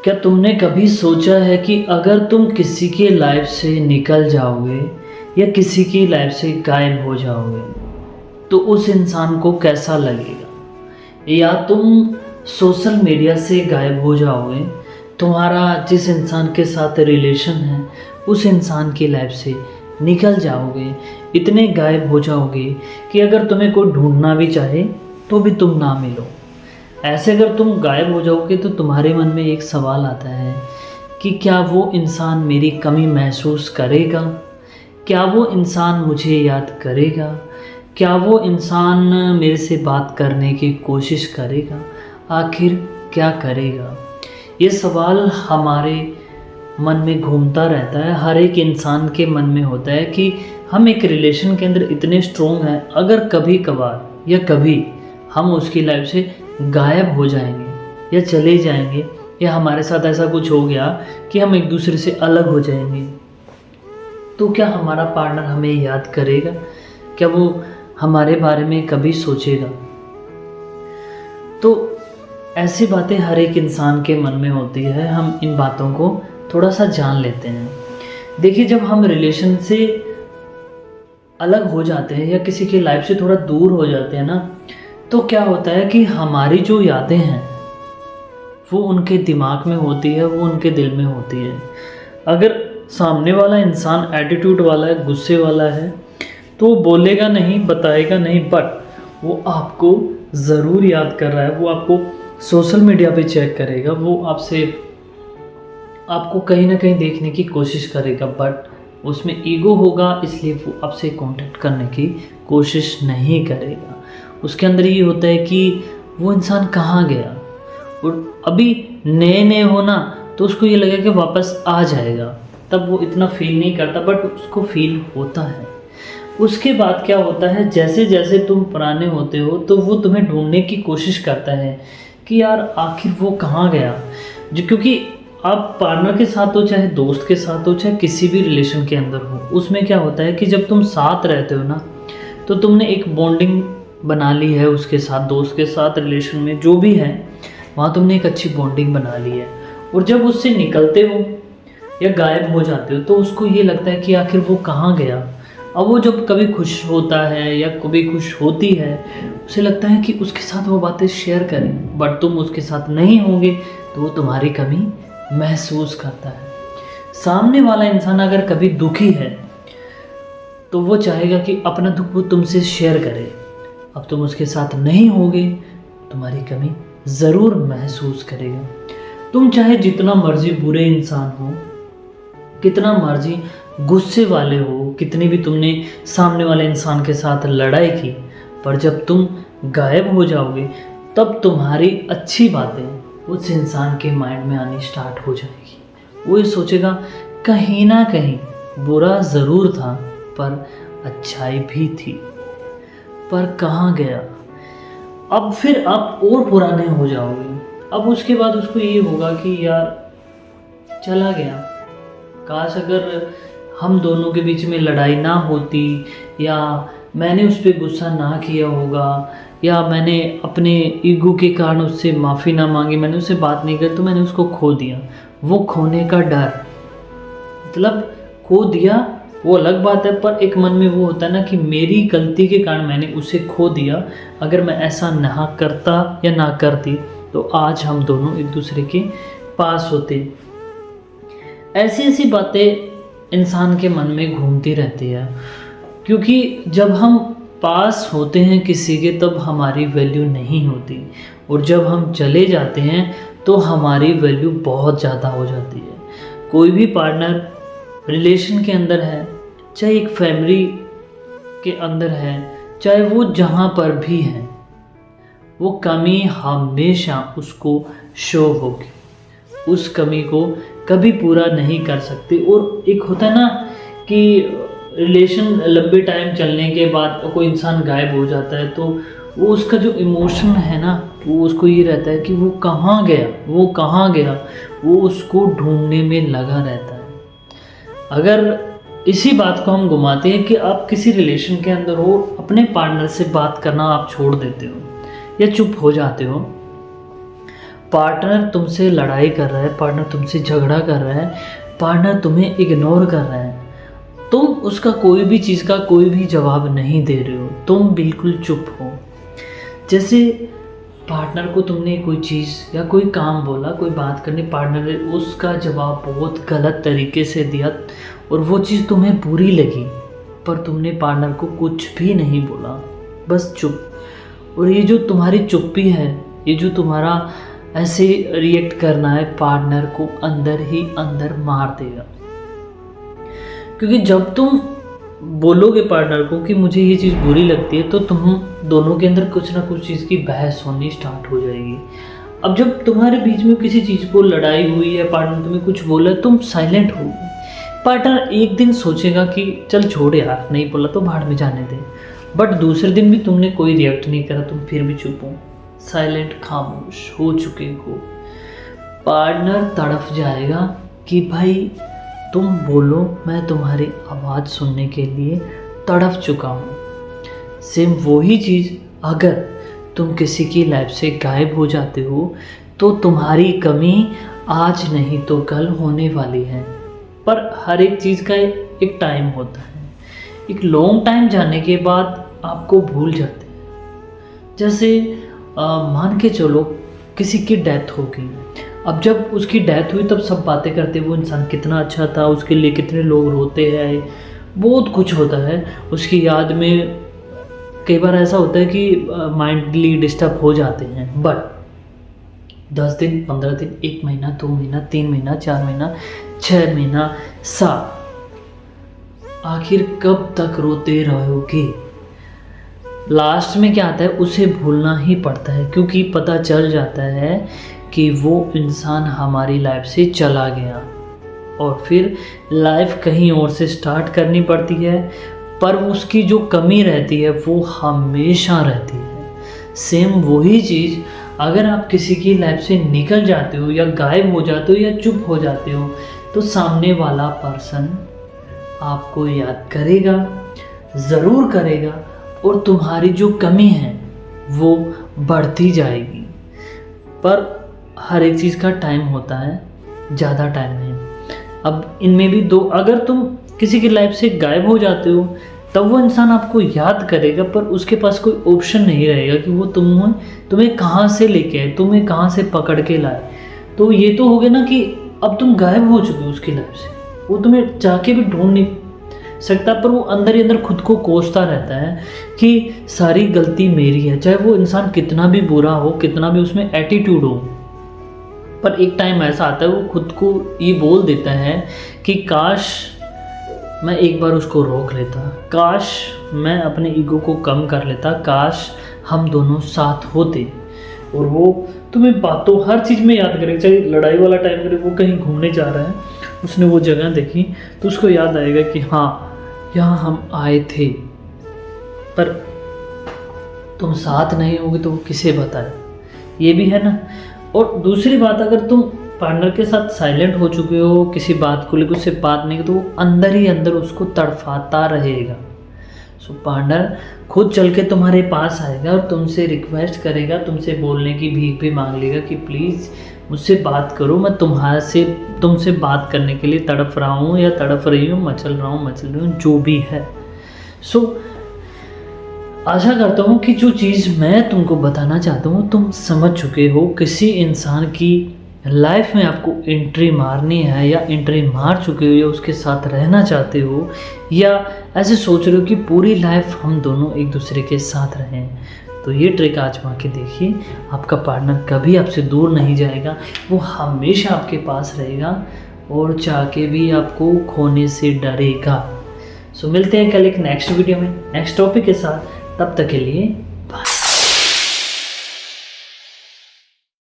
क्या तुमने कभी सोचा है कि अगर तुम किसी के लाइफ से निकल जाओगे या किसी की लाइफ से गायब हो जाओगे तो उस इंसान को कैसा लगेगा? या तुम सोशल मीडिया से गायब हो जाओगे, तुम्हारा जिस इंसान के साथ रिलेशन है उस इंसान की लाइफ से निकल जाओगे, इतने गायब हो जाओगे कि अगर तुम्हें कोई ढूंढना भी चाहे तो भी तुम ना मिलो। ऐसे अगर तुम गायब हो जाओगे तो तुम्हारे मन में एक सवाल आता है कि क्या वो इंसान मेरी कमी महसूस करेगा? क्या वो इंसान मुझे याद करेगा? क्या वो इंसान मेरे से बात करने की कोशिश करेगा? आखिर क्या करेगा? ये सवाल हमारे मन में घूमता रहता है। हर एक इंसान के मन में होता है कि हम एक रिलेशन के अंदर इतने स्ट्रोंग हैं, अगर कभी कभार या कभी हम उसकी लाइफ से गायब हो जाएंगे या चले जाएंगे या हमारे साथ ऐसा कुछ हो गया कि हम एक दूसरे से अलग हो जाएंगे, तो क्या हमारा पार्टनर हमें याद करेगा? क्या वो हमारे बारे में कभी सोचेगा? तो ऐसी बातें हर एक इंसान के मन में होती है। हम इन बातों को थोड़ा सा जान लेते हैं। देखिए, जब हम रिलेशन से अलग हो जाते हैं या किसी की लाइफ से थोड़ा दूर हो जाते हैं ना, तो क्या होता है कि हमारी जो यादें हैं वो उनके दिमाग में होती है, वो उनके दिल में होती है। अगर सामने वाला इंसान एटीट्यूड वाला है, गुस्से वाला है, तो वो बोलेगा नहीं, बताएगा नहीं, बट वो आपको ज़रूर याद कर रहा है। वो आपको सोशल मीडिया पे चेक करेगा, वो आपको कहीं ना कहीं देखने की कोशिश करेगा, बट उसमें ईगो होगा, इसलिए वो आपसे कांटेक्ट करने की कोशिश नहीं करेगा। उसके अंदर ये होता है कि वो इंसान कहाँ गया, और अभी नए नए होना तो उसको ये लगेगा कि वापस आ जाएगा, तब वो इतना फील नहीं करता, बट उसको फील होता है। उसके बाद क्या होता है, जैसे जैसे तुम पुराने होते हो तो वो तुम्हें ढूंढने की कोशिश करता है कि यार आखिर वो कहाँ गया। क्योंकि आप पार्टनर के साथ हो, चाहे दोस्त के साथ हो, चाहे किसी भी रिलेशन के अंदर हो, उसमें क्या होता है कि जब तुम साथ रहते हो ना, तो तुमने एक बॉन्डिंग बना ली है उसके साथ, दोस्त के साथ रिलेशन में जो भी है वहाँ तुमने एक अच्छी बॉन्डिंग बना ली है। और जब उससे निकलते हो या गायब हो जाते हो तो उसको ये लगता है कि आखिर वो कहाँ गया। अब वो जब कभी खुश होता है या कभी खुश होती है, उसे लगता है कि उसके साथ वो बातें शेयर करें, बट तुम उसके साथ नहीं होंगे तो वो तुम्हारी कमी महसूस करता है। सामने वाला इंसान अगर कभी दुखी है तो वो चाहेगा कि अपना दुख वो तुमसे शेयर करे। अब तुम उसके साथ नहीं होगे, तुम्हारी कमी ज़रूर महसूस करेगा। तुम चाहे जितना मर्जी बुरे इंसान हो, कितना मर्जी गुस्से वाले हो, कितनी भी तुमने सामने वाले इंसान के साथ लड़ाई की, पर जब तुम गायब हो जाओगे तब तुम्हारी अच्छी बातें उस इंसान के माइंड में आनी स्टार्ट हो जाएगी। वो ये सोचेगा कहीं ना कहीं बुरा ज़रूर था पर अच्छाई भी थी, पर कहाँ गया। अब फिर आप और पुराने हो जाओगे। अब उसके बाद उसको ये होगा कि यार चला गया, काश अगर हम दोनों के बीच में लड़ाई ना होती, या मैंने उस पर गुस्सा ना किया होगा, या मैंने अपने ईगो के कारण उससे माफ़ी ना मांगी, मैंने उससे बात नहीं की, तो मैंने उसको खो दिया। वो खोने का डर, मतलब खो दिया वो अलग बात है, पर एक मन में वो होता है ना कि मेरी गलती के कारण मैंने उसे खो दिया। अगर मैं ऐसा ना करता या ना करती तो आज हम दोनों एक दूसरे के पास होते। ऐसी ऐसी बातें इंसान के मन में घूमती रहती है, क्योंकि जब हम पास होते हैं किसी के तब हमारी वैल्यू नहीं होती, और जब हम चले जाते हैं तो हमारी वैल्यू बहुत ज़्यादा हो जाती है। कोई भी पार्टनर रिलेशन के अंदर है, चाहे एक फैमिली के अंदर है, चाहे वो जहाँ पर भी है, वो कमी हमेशा उसको शो होगी, उस कमी को कभी पूरा नहीं कर सकते। और एक होता है ना कि रिलेशन लंबे टाइम चलने के बाद कोई इंसान गायब हो जाता है तो वो उसका जो इमोशन है ना, वो उसको ये रहता है कि वो कहाँ गया, वो कहाँ गया, वो उसको ढूंढने में लगा रहता है। अगर इसी बात को हम घुमाते हैं कि आप किसी रिलेशन के अंदर हो, अपने पार्टनर से बात करना आप छोड़ देते हो या चुप हो जाते हो, पार्टनर तुमसे लड़ाई कर रहा है, पार्टनर तुमसे झगड़ा कर रहा है, पार्टनर तुम्हें इग्नोर कर रहा है, तुम उसका कोई भी चीज़ का कोई भी जवाब नहीं दे रहे हो, तुम बिल्कुल चुप हो। जैसे पार्टनर को तुमने कोई चीज़ या कोई काम बोला, कोई बात करनी, पार्टनर ने उसका जवाब बहुत गलत तरीके से दिया और वो चीज़ तुम्हें बुरी लगी, पर तुमने पार्टनर को कुछ भी नहीं बोला, बस चुप। और ये जो तुम्हारी चुप्पी है, ये जो तुम्हारा ऐसे रिएक्ट करना है, पार्टनर को अंदर ही अंदर मार देगा। क्योंकि जब तुम बोलोगे पार्टनर को कि मुझे ये चीज़ बुरी लगती है, तो तुम दोनों के अंदर कुछ ना कुछ चीज़ की बहस होनी स्टार्ट हो जाएगी। अब जब तुम्हारे बीच में किसी चीज़ को लड़ाई हुई है, पार्टनर तुम्हें कुछ बोला, तुम साइलेंट हो, पार्टनर एक दिन सोचेगा कि चल छोड़ यार, नहीं बोला तो भाड़ में जाने दे। बट दूसरे दिन भी तुमने कोई रिएक्ट नहीं करा, तुम फिर भी चुप हो, साइलेंट, खामोश हो चुके हो। पार्टनर तड़फ जाएगा कि भाई तुम बोलो, मैं तुम्हारी आवाज़ सुनने के लिए तड़फ चुका हूँ। सेम वही चीज़ अगर तुम किसी की लाइफ से गायब हो जाते हो, तो तुम्हारी कमी आज नहीं तो कल होने वाली है। पर हर एक चीज़ का एक टाइम होता है, एक लॉन्ग टाइम जाने के बाद आपको भूल जाते हैं। जैसे मान के चलो किसी की डेथ हो गई, अब जब उसकी डेथ हुई तब सब बातें करते, वो इंसान कितना अच्छा था, उसके लिए कितने लोग रोते हैं, बहुत कुछ होता है उसकी याद में। कई बार ऐसा होता है कि माइंडली डिस्टर्ब हो जाते हैं। बट 10 दिन, 15 दिन, 1 महीना, 2 महीना, 3 महीना, 4 महीना, 6 महीना, साल, आखिर कब तक रोते रहोगे? लास्ट में क्या आता है, उसे भूलना ही पड़ता है, क्योंकि पता चल जाता है कि वो इंसान हमारी लाइफ से चला गया और फिर लाइफ कहीं और से स्टार्ट करनी पड़ती है। पर उसकी जो कमी रहती है वो हमेशा रहती है। सेम वही चीज़ अगर आप किसी की लाइफ से निकल जाते हो या गायब हो जाते हो या चुप हो जाते हो, तो सामने वाला पर्सन आपको याद करेगा, ज़रूर करेगा, और तुम्हारी जो कमी है वो बढ़ती जाएगी। पर हर एक चीज़ का टाइम होता है, ज़्यादा टाइम नहीं। अब इनमें भी दो, अगर तुम किसी की लाइफ से गायब हो जाते हो तब वो इंसान आपको याद करेगा, पर उसके पास कोई ऑप्शन नहीं रहेगा कि वो तुम्हें कहाँ से लेके आए, तुम्हें कहाँ से पकड़ के लाए। तो ये तो हो गया ना कि अब तुम गायब हो चुके हो उसकी लाइफ से, वो तुम्हें जाके भी ढूंढ नहीं सकता, पर वो अंदर ही अंदर खुद को कोसता रहता है कि सारी गलती मेरी है। चाहे वो इंसान कितना भी बुरा हो, कितना भी उसमें एटीट्यूड हो, पर एक टाइम ऐसा आता है वो खुद को ये बोल देता है कि काश मैं एक बार उसको रोक लेता, काश मैं अपने ईगो को कम कर लेता, काश हम दोनों साथ होते। और वो तुम्हें बातों हर चीज़ में याद करेगा। चाहे लड़ाई वाला टाइम करे, वो कहीं घूमने जा रहा है, उसने वो जगह देखी तो उसको याद आएगा कि हाँ यहाँ हम आए थे, पर तुम साथ नहीं होगे तो वो किसे बताए, ये भी है ना। और दूसरी बात, अगर तुम पार्टनर के साथ साइलेंट हो चुके हो, किसी बात को लेकर उससे बात नहीं, तो वो अंदर ही अंदर उसको तड़फाता रहेगा। सो पार्टनर खुद चल के तुम्हारे पास आएगा और तुमसे रिक्वेस्ट करेगा, तुमसे बोलने की भीख भी मांग लेगा कि प्लीज़ मुझसे बात करो, मैं तुमसे बात करने के लिए तड़फ रहा हूँ या तड़फ रही हूँ, मचल रहा हूँ, जो भी है। सो आशा करता हूँ कि जो चीज़ मैं तुमको बताना चाहता हूँ तुम समझ चुके हो। किसी इंसान की लाइफ में आपको एंट्री मारनी है या एंट्री मार चुके हो या उसके साथ रहना चाहते हो या ऐसे सोच रहे हो कि पूरी लाइफ हम दोनों एक दूसरे के साथ रहें, तो ये ट्रिक आजमा के देखिए। आपका पार्टनर कभी आपसे दूर नहीं जाएगा, वो हमेशा आपके पास रहेगा और चाह के भी आपको खोने से डरेगा। सो मिलते हैं कल एक नेक्स्ट वीडियो में नेक्स्ट टॉपिक के साथ, तब तक के लिए